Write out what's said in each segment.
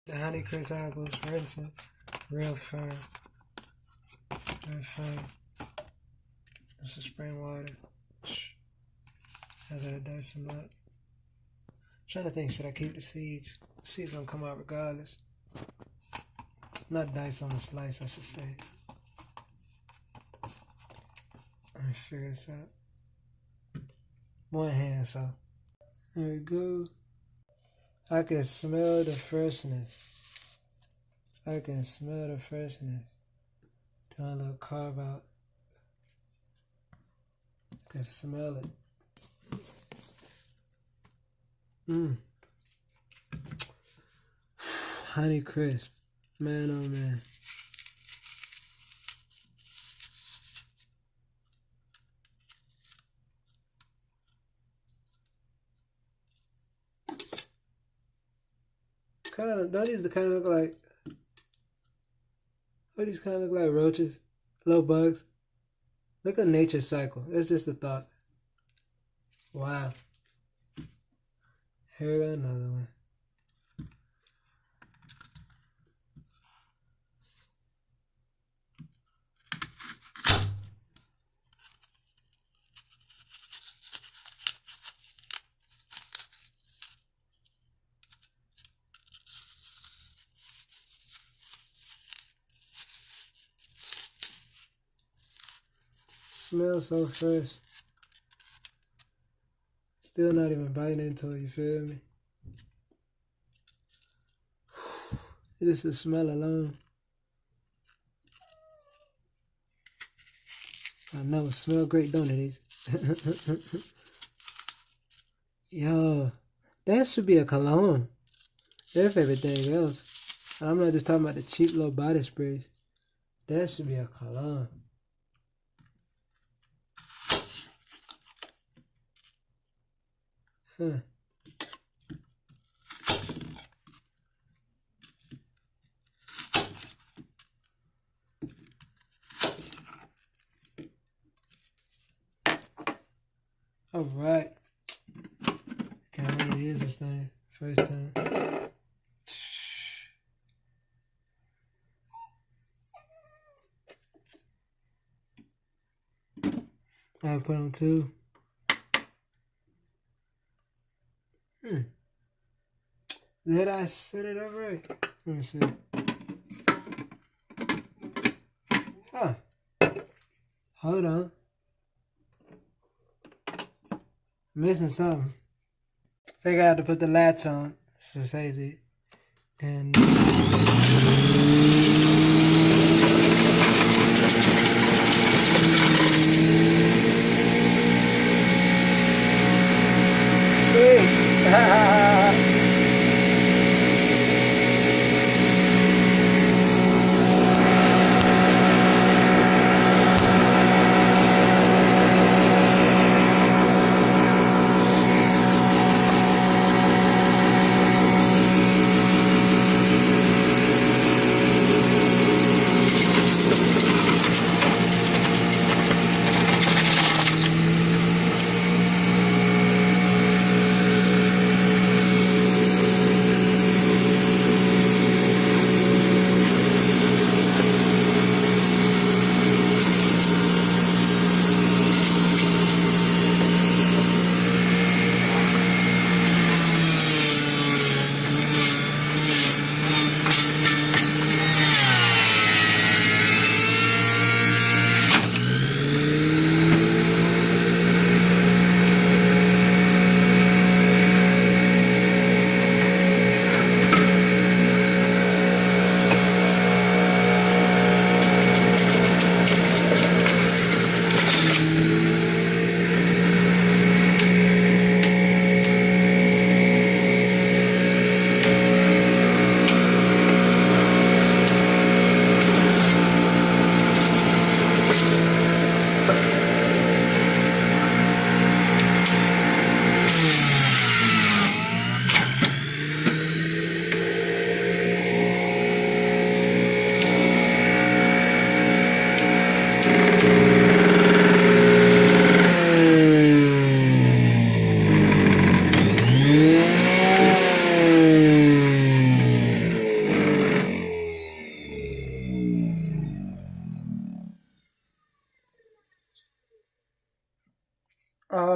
The honey crisp apples, rinsing, real firm. Real firm. This is spring water. I gotta dice them up. Trying to think, should I keep the seeds? The seeds gonna come out regardless. Not dice on the slice, I should say. Let me figure this out. One hand, so. There we go. I can smell the freshness. I can smell the freshness. Doing a little carve out. I can smell it. Honey crisp. Man, oh man. Don't these kind of look like, what these kind of look like roaches? Little bugs? Look at nature's cycle. That's just a thought. Wow. Here we go, another one. Smells so fresh. Still not even biting into it, you feel me? Just the smell alone. I know, it smells great, don't it? Yo, that should be a cologne. If everything else. I'm not just talking about the cheap little body sprays. That should be a cologne. Huh. All right. Can't wait to use this thing first time. I put on two. Did I set it up right? Let me see. Huh. Hold on. Missing something. Think I have to put the latch on. So say it. And sweet.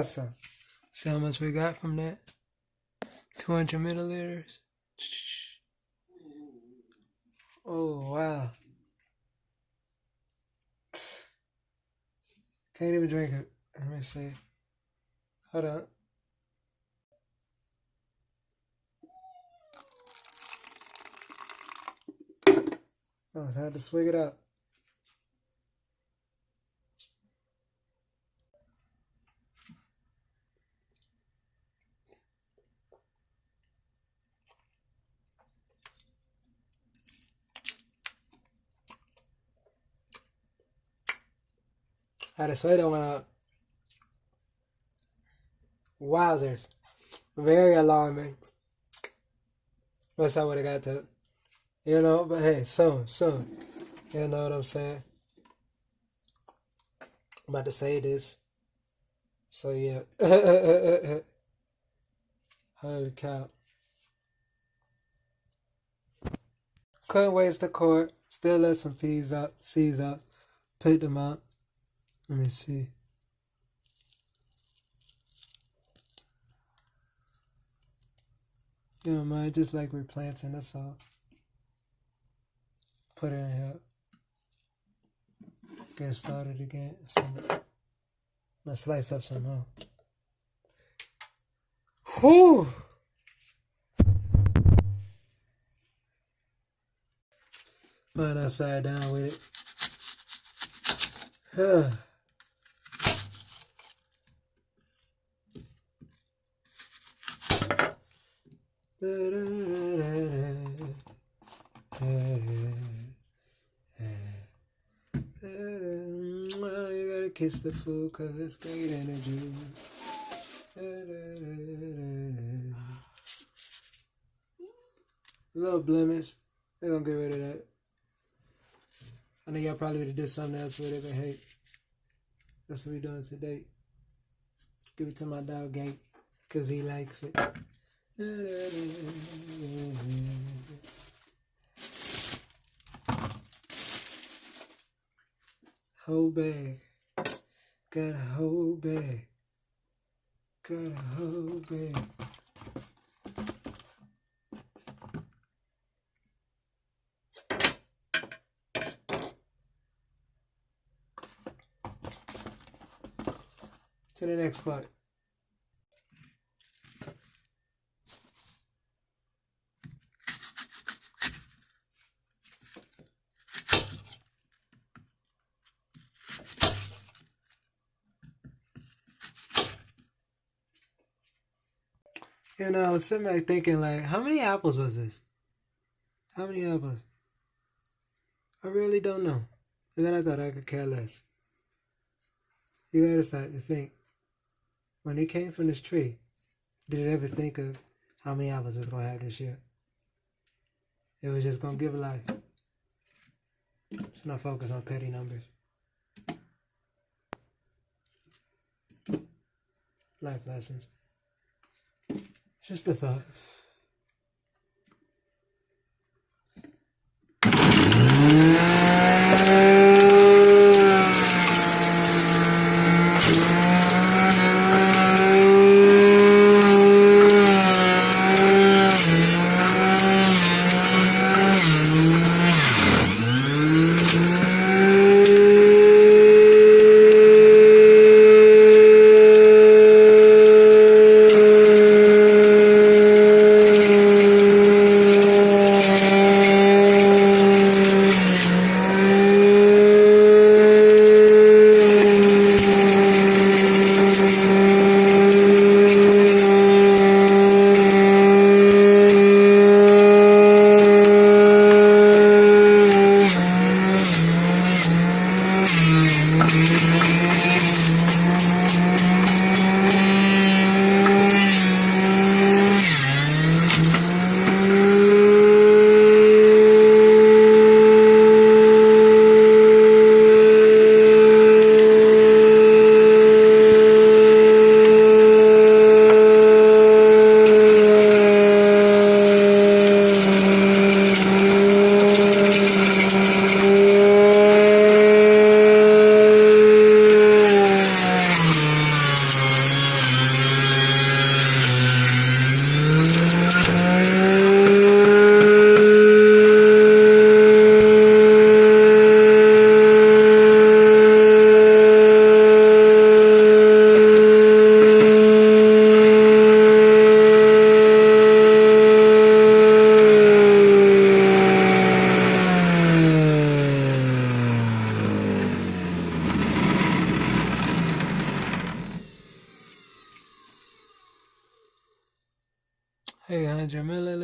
Awesome. See how much we got from that? 200 milliliters. Oh, wow. Can't even drink it. Let me see. Hold on. Oh, so I had to swig it up. I had to swig that one out. Wowzers. Very alarming. Wish I would have got to, you know, but hey, soon. You know what I'm saying? I'm about to say this. So yeah. Holy cow. Couldn't waste the cord. Still let some seeds out. Picked them out. Let me see. You know, man, just like replanting, that's all. Put it in here. Get started again. Let's slice up some more. Whew! Put upside down with it. You gotta kiss the food cause it's great energy. Little blemish. They're gonna get rid of that. I know y'all probably would have did something else with it, but hey, that's what we're doing today. Give it to my dog Gate cause he likes it. Whole bag. Got a whole bag. Got a whole bag. To the next part. You know, I was sitting there thinking, like, how many apples was this? How many apples? I really don't know. And then I thought I could care less. You gotta start to think. When it came from this tree, did it ever think of how many apples it's gonna have this year? It was just gonna give life. It's not focused on petty numbers. Life lessons. Just a thought.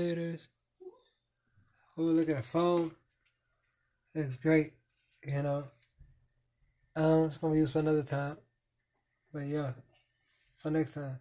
glitters. Oh, look at the foam. Looks great, you know. It's gonna be used for another time. But yeah, for next time.